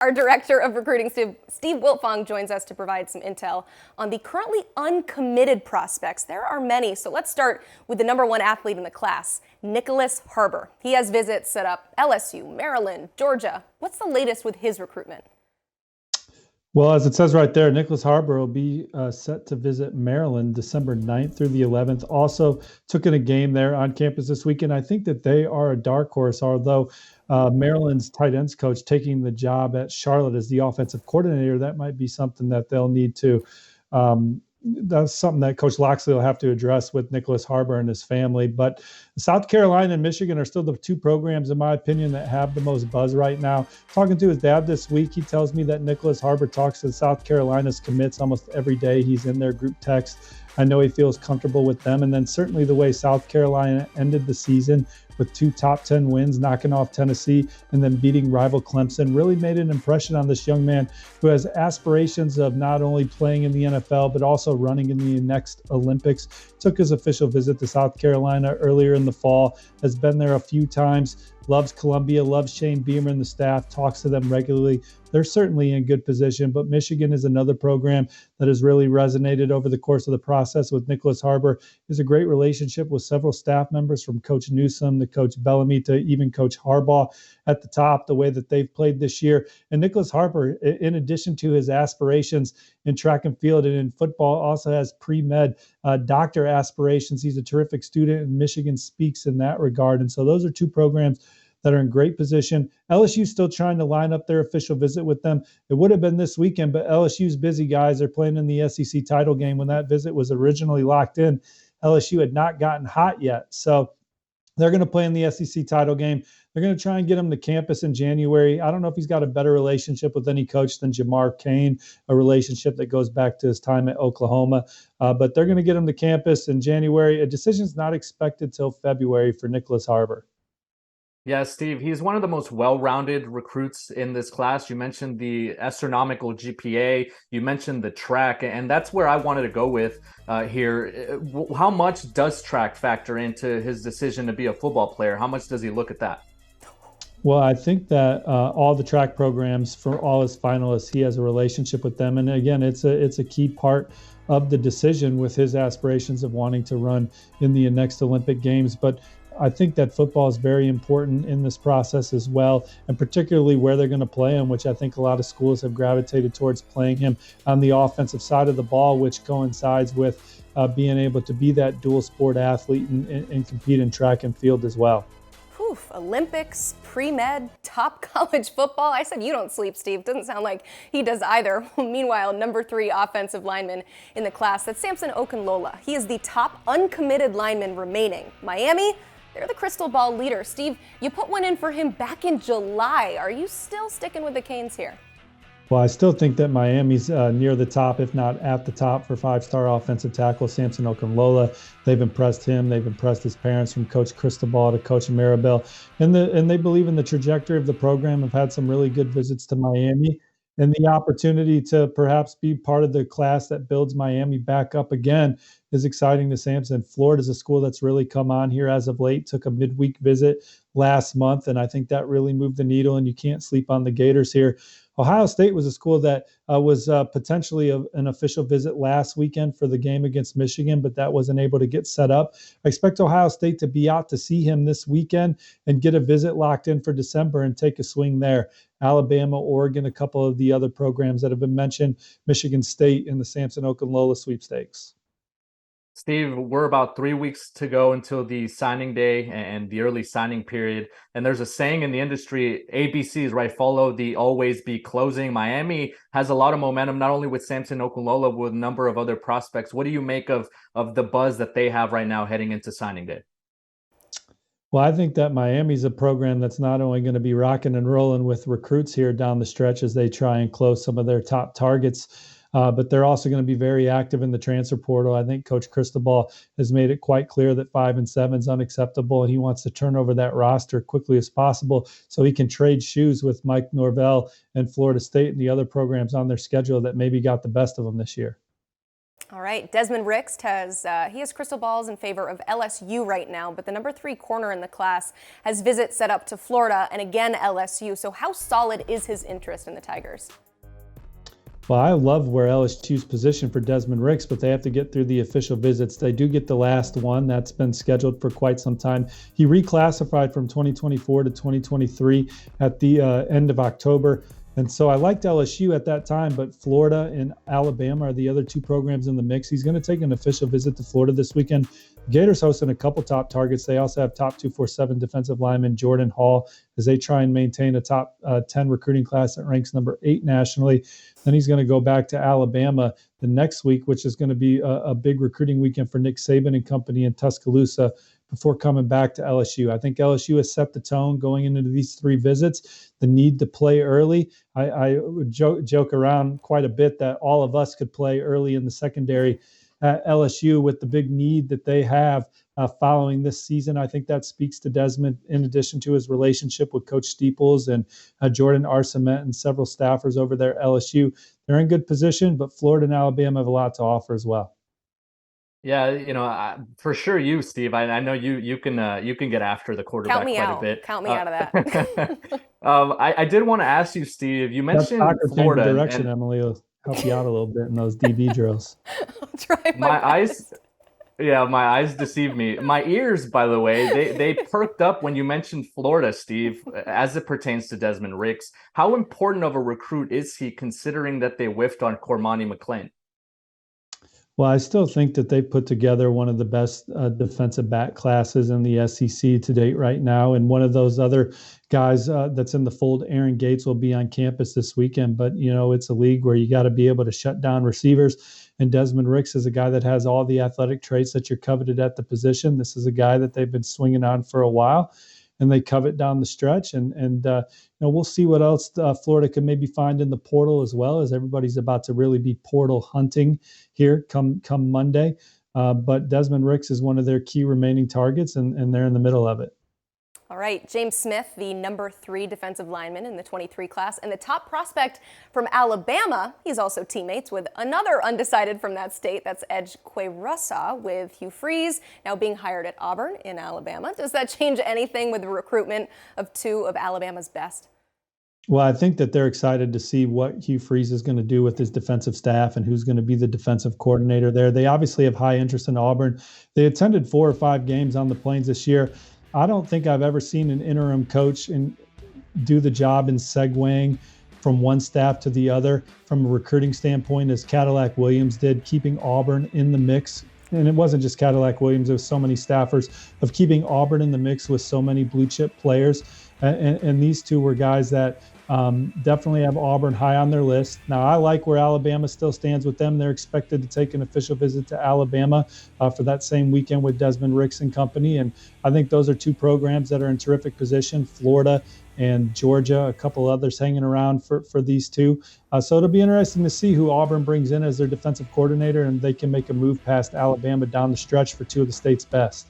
Our director of recruiting, Steve Wiltfong, joins us to provide some intel on the currently uncommitted prospects. There are many, so let's start with the number one athlete in the class, Nyckoles Harbor. He has visits set up LSU, Maryland, Georgia. What's the latest with his recruitment? Well, as it says right there, Nyckoles Harbor will be set to visit Maryland December 9th through the 11th. Also took in a game there on campus this weekend. I think that they are a dark horse, although Maryland's tight ends coach taking the job at Charlotte as the offensive coordinator, that might be something that they'll need to that's something that Coach Loxley will have to address with Nyckoles Harbor and his family. But South Carolina and Michigan are still the two programs, in my opinion, that have the most buzz right now. Talking to his dad this week, he tells me that Nyckoles Harbor talks to South Carolina's commits almost every day. He's in their group text. I know he feels comfortable with them. And then certainly the way South Carolina ended the season with 2 top 10 wins, knocking off Tennessee and then beating rival Clemson, really made an impression on this young man who has aspirations of not only playing in the NFL, but also running in the next Olympics. Took his official visit to South Carolina earlier in the fall, has been there a few times, loves Columbia, loves Shane Beamer and the staff, talks to them regularly. They're certainly in good position, but Michigan is another program that has really resonated over the course of the process with Nyckoles Harbor. Is a great relationship with several staff members, from Coach Newsome to Coach Bellamy to even Coach Harbaugh at the top, the way that they've played this year. And Nyckoles Harbor, in addition to his aspirations in track and field and in football, also has pre-med doctor aspirations. He's a terrific student, and Michigan speaks in that regard. And so those are two programs that are in great position. LSU still trying to line up their official visit with them. It would have been this weekend, but LSU's busy, guys. They're playing in the SEC title game. When that visit was originally locked in, LSU had not gotten hot yet. So they're going to play in the SEC title game. They're going to try and get him to campus in January. I don't know if he's got a better relationship with any coach than Jamar Cain, a relationship that goes back to his time at Oklahoma. But they're going to get him to campus in January. A decision's not expected till February for Nyckoles Harbor. Yeah, Steve, he's one of the most well-rounded recruits in this class. You mentioned the astronomical GPA. You mentioned the track, and that's where I wanted to go with here. How much does track factor into his decision to be a football player? How much does he look at that? Well, I think that all the track programs, for all his finalists, he has a relationship with them. And again, it's a key part of the decision with his aspirations of wanting to run in the next Olympic Games. But I think that football is very important in this process as well, and particularly where they're going to play him, which I think a lot of schools have gravitated towards playing him on the offensive side of the ball, which coincides with being able to be that dual sport athlete and compete in track and field as well. Olympics, pre-med, top college football. I said you don't sleep, Steve. Doesn't sound like he does either. Meanwhile, number 3 offensive lineman in the class, that's Samson Okunlola. He is the top uncommitted lineman remaining. Miami, they're the crystal ball leader. Steve, you put one in for him back in July. Are you still sticking with the Canes here? Well, I still think that Miami's near the top, if not at the top, for 5-star offensive tackle Samson Okunlola. They've impressed him. They've impressed his parents, from Coach Cristobal to Coach Maribel. And they believe in the trajectory of the program. Have had some really good visits to Miami. And the opportunity to perhaps be part of the class that builds Miami back up again is exciting to Samson. Florida's a school that's really come on here as of late, took a midweek visit last month, and I think that really moved the needle, and you can't sleep on the Gators here. Ohio State was a school that was potentially an official visit last weekend for the game against Michigan, but that wasn't able to get set up. I expect Ohio State to be out to see him this weekend and get a visit locked in for December and take a swing there. Alabama, Oregon, a couple of the other programs that have been mentioned, Michigan State in the Samson Okunlola sweepstakes. Steve, we're about 3 weeks to go until the signing day and the early signing period. And there's a saying in the industry, ABCs, right? Follow the always be closing. Miami has a lot of momentum, not only with Samson Okunlola, with a number of other prospects. What do you make of the buzz that they have right now heading into signing day? Well, I think that Miami's a program that's not only going to be rocking and rolling with recruits here down the stretch as they try and close some of their top targets, but they're also going to be very active in the transfer portal. I think Coach Cristobal has made it quite clear that 5 and 7 is unacceptable, and he wants to turn over that roster quickly as possible so he can trade shoes with Mike Norvell and Florida State and the other programs on their schedule that maybe got the best of them this year. All right, Desmond Ricks has crystal balls in favor of LSU right now, but the number 3 corner in the class has visits set up to Florida and again LSU. So how solid is his interest in the Tigers? Well, I love where LSU's positioned for Desmond Ricks, but they have to get through the official visits. They do get the last one. That's been scheduled for quite some time. He reclassified from 2024 to 2023 at the end of October. And so I liked LSU at that time, but Florida and Alabama are the other 2 programs in the mix. He's going to take an official visit to Florida this weekend. Gators hosting a couple top targets. They also have top 247 defensive lineman Jordan Hall as they try and maintain a top 10 recruiting class that ranks number 8 nationally. Then he's going to go back to Alabama the next week, which is going to be a big recruiting weekend for Nick Saban and company in Tuscaloosa before coming back to LSU. I think LSU has set the tone going into these 3 visits. The need to play early. I would joke around quite a bit that all of us could play early in the secondary at LSU with the big need that they have following this season. I think that speaks to Desmond, in addition to his relationship with Coach Steeples and Jordan Arcement and several staffers over there at LSU. They're in good position, but Florida and Alabama have a lot to offer as well. Yeah, for sure, Steve. I know you can get after the quarterback quite a bit. Count me out of that. I did want to ask you, Steve. You mentioned Florida. Direction, Emily will help you out a little bit in those DB drills. I'll try my eyes. Yeah, my eyes deceive me. My ears, by the way, they perked up when you mentioned Florida, Steve, as it pertains to Desmond Ricks. How important of a recruit is he, considering that they whiffed on Cormani McClain? Well, I still think that they put together one of the best defensive back classes in the SEC to date right now. And one of those other guys that's in the fold, Aaron Gates, will be on campus this weekend. But, it's a league where you got to be able to shut down receivers. And Desmond Ricks is a guy that has all the athletic traits that you're coveted at the position. This is a guy that they've been swinging on for a while, and they covet down the stretch. And we'll see what else Florida can maybe find in the portal, as well as everybody's about to really be portal hunting here come Monday. But Desmond Ricks is one of their key remaining targets, and they're in the middle of it. All right, James Smith, the number 3 defensive lineman in the 23 class and the top prospect from Alabama. He's also teammates with another undecided from that state. That's Edge Quayrussa with Hugh Freeze, now being hired at Auburn in Alabama. Does that change anything with the recruitment of 2 of Alabama's best? Well, I think that they're excited to see what Hugh Freeze is going to do with his defensive staff and who's going to be the defensive coordinator there. They obviously have high interest in Auburn. They attended 4 or 5 games on the Plains this year. I don't think I've ever seen an interim coach do the job in segueing from one staff to the other from a recruiting standpoint as Cadillac Williams did, keeping Auburn in the mix. And it wasn't just Cadillac Williams. There was so many staffers of keeping Auburn in the mix with so many blue chip players. And these 2 were guys that definitely have Auburn high on their list. Now, I like where Alabama still stands with them. They're expected to take an official visit to Alabama for that same weekend with Desmond Ricks and company. And I think those are 2 programs that are in terrific position, Florida and Georgia, a couple others hanging around for these 2. So it'll be interesting to see who Auburn brings in as their defensive coordinator, and they can make a move past Alabama down the stretch for 2 of the state's best.